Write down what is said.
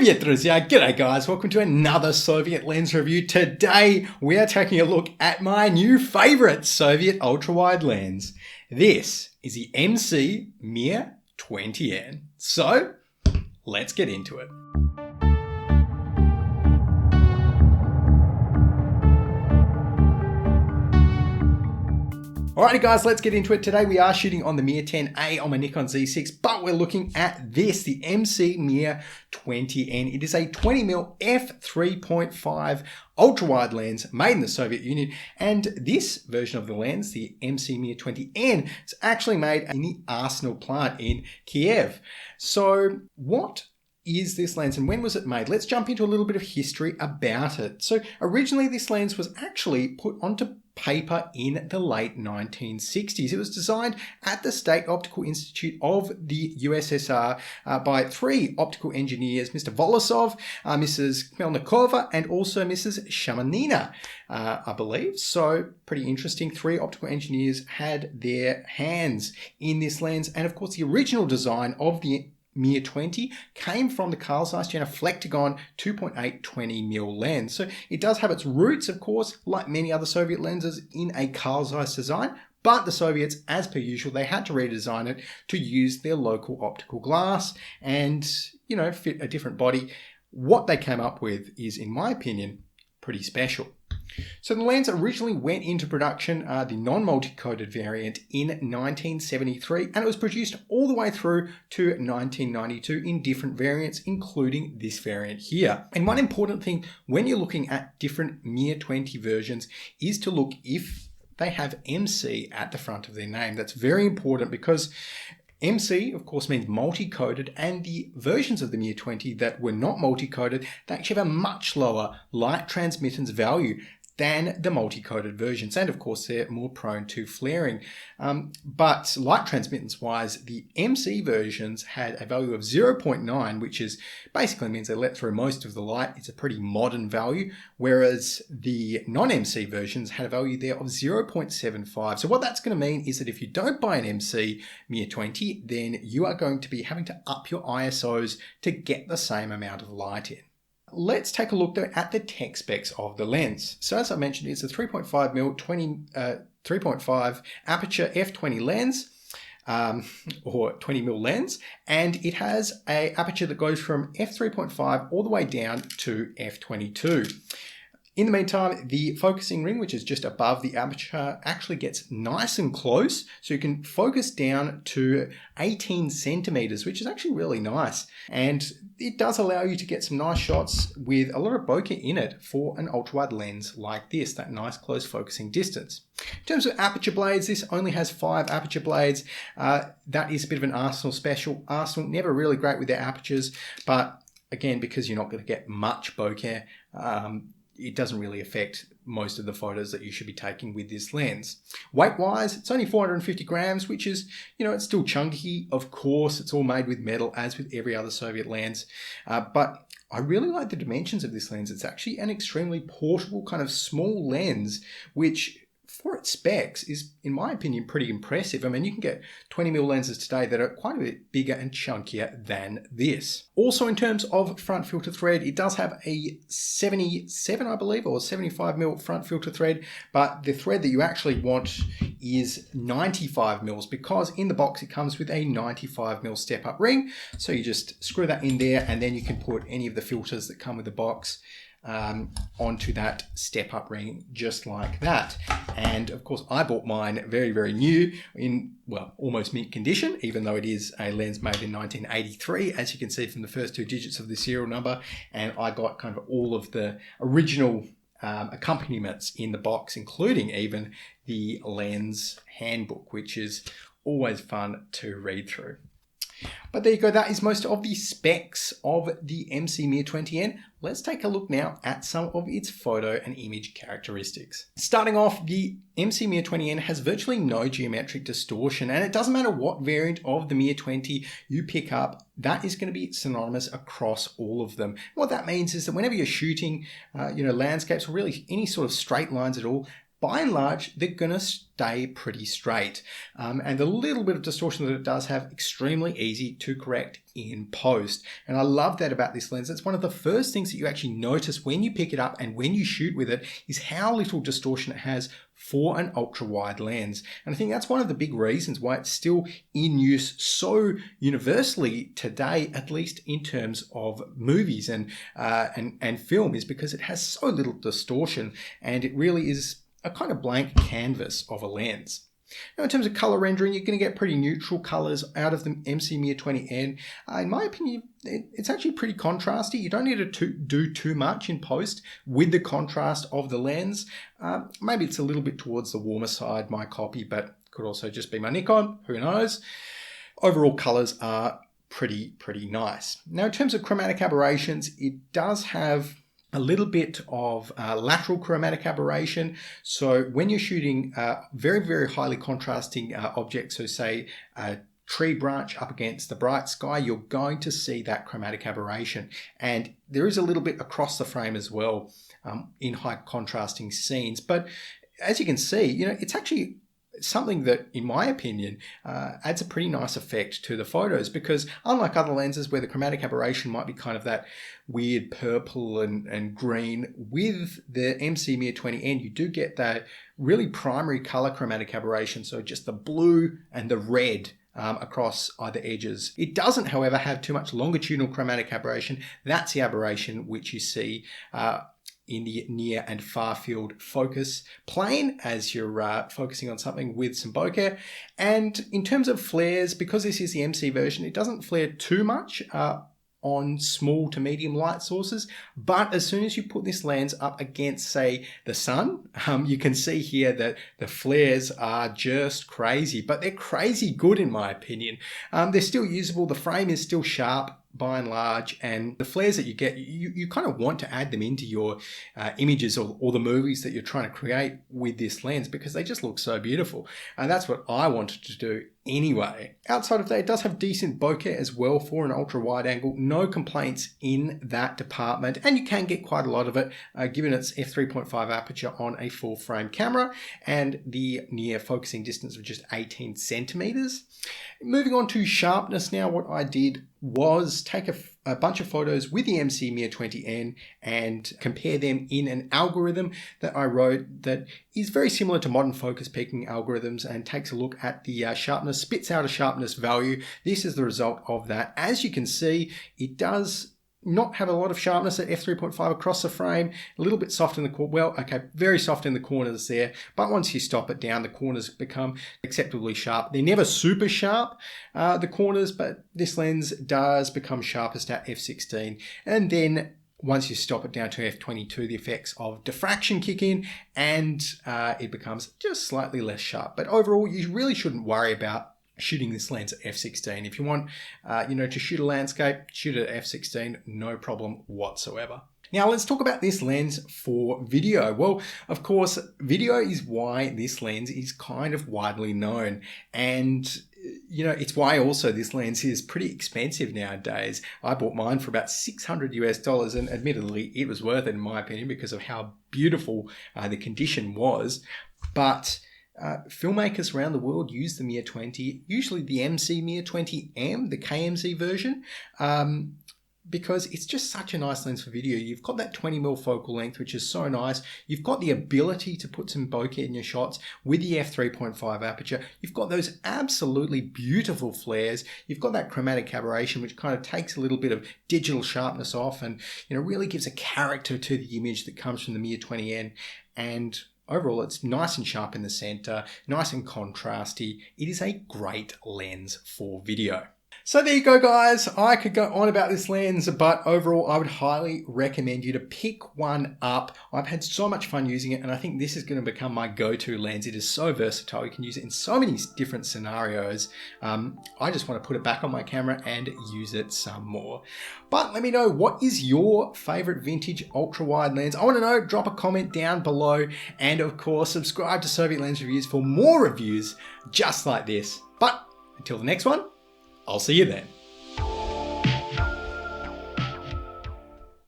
Привет, друзья! G'day guys, welcome to another Soviet lens review. Today we are taking a look at my new favourite Soviet ultrawide lens. This is the MC Mir-20N. So, let's get into it. Alrighty guys, let's get into it. Today we are shooting on the Mir-10A on my Nikon Z6, but we're looking at this, the MC Mir-20N. It is a 20mm f3.5 ultra-wide lens made in the Soviet Union, and this version of the lens, the MC Mir-20N, is actually made in the Arsenal plant in Kiev. So what is this lens and when was it made? Let's jump into a little bit of history about it. So originally this lens was actually put onto paper in the late 1960s. It was designed at the State Optical Institute of the USSR by three optical engineers, Mr. Volosov, Mrs. Melnikova, and also Mrs. Shamanina, I believe. So pretty interesting. Three optical engineers had their hands in this lens, and of course the original design of the Mir-20 came from the Carl Zeiss Flectagon 2.8 20mm lens. So it does have its roots, of course, like many other Soviet lenses, in a Carl Zeiss design, but the Soviets, as per usual, they had to redesign it to use their local optical glass and, you know, fit a different body. What they came up with is, in my opinion, pretty special. So the lens originally went into production, the non-multi-coated variant, in 1973, and it was produced all the way through to 1992 in different variants, including this variant here. And one important thing when you're looking at different Mir-20 versions is to look if they have MC at the front of their name. That's very important because MC, of course, means multi-coated, and the versions of the Mir-20 that were not multi-coated, they actually have a much lower light transmittance value than the multi-coated versions, and of course they're more prone to flaring. But light transmittance wise, the MC versions had a value of 0.9, which is basically means they let through most of the light. It's a pretty modern value, whereas the non-MC versions had a value there of 0.75. So what that's going to mean is that if you don't buy an MC Mir-20, then you are going to be having to up your ISOs to get the same amount of light in. Let's take a look though at the tech specs of the lens. So as I mentioned, it's a 3.5mm 3.5 aperture f20 lens, or 20mm lens, and it has an aperture that goes from f3.5 all the way down to f22. In the meantime, the focusing ring, which is just above the aperture, actually gets nice and close, so you can focus down to 18 centimeters, which is actually really nice. And it does allow you to get some nice shots with a lot of bokeh in it for an ultrawide lens like this, that nice close focusing distance. In terms of aperture blades, this only has 5 aperture blades. That is a bit of an Arsenal special. Arsenal never really great with their apertures, but again, because you're not going to get much bokeh, it doesn't really affect most of the photos that you should be taking with this lens. Weight-wise, it's only 450 grams, which is, you know, it's still chunky. Of course, it's all made with metal, as with every other Soviet lens. But I really like the dimensions of this lens. It's actually an extremely portable kind of small lens, which for its specs is, in my opinion, pretty impressive. I mean, you can get 20mm lenses today that are quite a bit bigger and chunkier than this. Also, in terms of front filter thread, it does have a 77, I believe, or 75mm front filter thread, but the thread that you actually want is 95mm, because in the box it comes with a 95mm step-up ring. So you just screw that in there, and then you can put any of the filters that come with the box onto that step-up ring, just like that. And of course, I bought mine very, very new, in, well, almost mint condition, even though it is a lens made in 1983, as you can see from the first 2 digits of the serial number. And I got kind of all of the original accompaniments in the box, including even the lens handbook, which is always fun to read through. But there you go, that is most of the specs of the MC Mir-20N. Let's take a look now at some of its photo and image characteristics. Starting off, the MC Mir-20N has virtually no geometric distortion, and it doesn't matter what variant of the Mir-20 you pick up, that is going to be synonymous across all of them. What that means is that whenever you're shooting, landscapes, or really any sort of straight lines at all, by and large, they're going to stay pretty straight. And the little bit of distortion that it does have, extremely easy to correct in post. And I love that about this lens. It's one of the first things that you actually notice when you pick it up and when you shoot with it is how little distortion it has for an ultra wide lens. And I think that's one of the big reasons why it's still in use so universally today, at least in terms of movies and film, is because it has so little distortion and it really is a kind of blank canvas of a lens. Now, in terms of color rendering, you're going to get pretty neutral colors out of the MC Mir-20N. In my opinion, it's actually pretty contrasty. You don't need to do too much in post with the contrast of the lens. Maybe it's a little bit towards the warmer side, my copy, but could also just be my Nikon, who knows. Overall, colors are pretty nice. Now, in terms of chromatic aberrations, it does have a little bit of lateral chromatic aberration. So when you're shooting very highly contrasting objects, so say a tree branch up against the bright sky, you're going to see that chromatic aberration. And there is a little bit across the frame as well in high contrasting scenes. But as you can see, it's actually something that, in my opinion, adds a pretty nice effect to the photos, because unlike other lenses where the chromatic aberration might be kind of that weird purple and green, with the MC Mir-20N, you do get that really primary color chromatic aberration, so just the blue and the red across either edges. It doesn't, however, have too much longitudinal chromatic aberration. That's the aberration which you see in the near and far field focus plane as you're focusing on something with some bokeh. And in terms of flares, because this is the MC version, it doesn't flare too much on small to medium light sources, but as soon as you put this lens up against, say, the sun, you can see here that the flares are just crazy, but they're crazy good in my opinion. They're still usable, the frame is still sharp by and large, and the flares that you get, you kind of want to add them into your images or the movies that you're trying to create with this lens, because they just look so beautiful. And that's what I wanted to do anyway. Outside of that, it does have decent bokeh as well for an ultra wide angle. No complaints in that department, and you can get quite a lot of it given its f3.5 aperture on a full frame camera and the near focusing distance of just 18 centimeters. Moving on to sharpness now, what I did was take a bunch of photos with the MC Mir-20N and compare them in an algorithm that I wrote that is very similar to modern focus peaking algorithms and takes a look at the sharpness, spits out a sharpness value. This is the result of that. As you can see, it does not have a lot of sharpness at f3.5 across the frame, a little bit soft in the corner. Well, okay, very soft in the corners there, but once you stop it down, the corners become acceptably sharp. They're never super sharp, the corners, but this lens does become sharpest at f16. And then once you stop it down to f22, the effects of diffraction kick in and it becomes just slightly less sharp. But overall, you really shouldn't worry about shooting this lens at f16. If you want, to shoot a landscape, shoot it at f16, no problem whatsoever. Now let's talk about this lens for video. Well, of course, video is why this lens is kind of widely known, and it's why also this lens is pretty expensive nowadays. I bought mine for about $600 and admittedly it was worth it in my opinion because of how beautiful the condition was. But filmmakers around the world use the Mir-20, usually the MC Mir-20M, the KMZ version, because it's just such a nice lens for video. You've got that 20mm focal length, which is so nice. You've got the ability to put some bokeh in your shots with the f3.5 aperture. You've got those absolutely beautiful flares. You've got that chromatic aberration, which kind of takes a little bit of digital sharpness off and really gives a character to the image that comes from the Mir-20N. And overall, it's nice and sharp in the center, nice and contrasty. It is a great lens for video. So there you go, guys. I could go on about this lens, but overall, I would highly recommend you to pick one up. I've had so much fun using it, and I think this is going to become my go-to lens. It is so versatile. You can use it in so many different scenarios. I just want to put it back on my camera and use it some more. But let me know, what is your favorite vintage ultra-wide lens? I want to know. Drop a comment down below, and of course, subscribe to Soviet Lens Reviews for more reviews just like this. But until the next one, I'll see you then.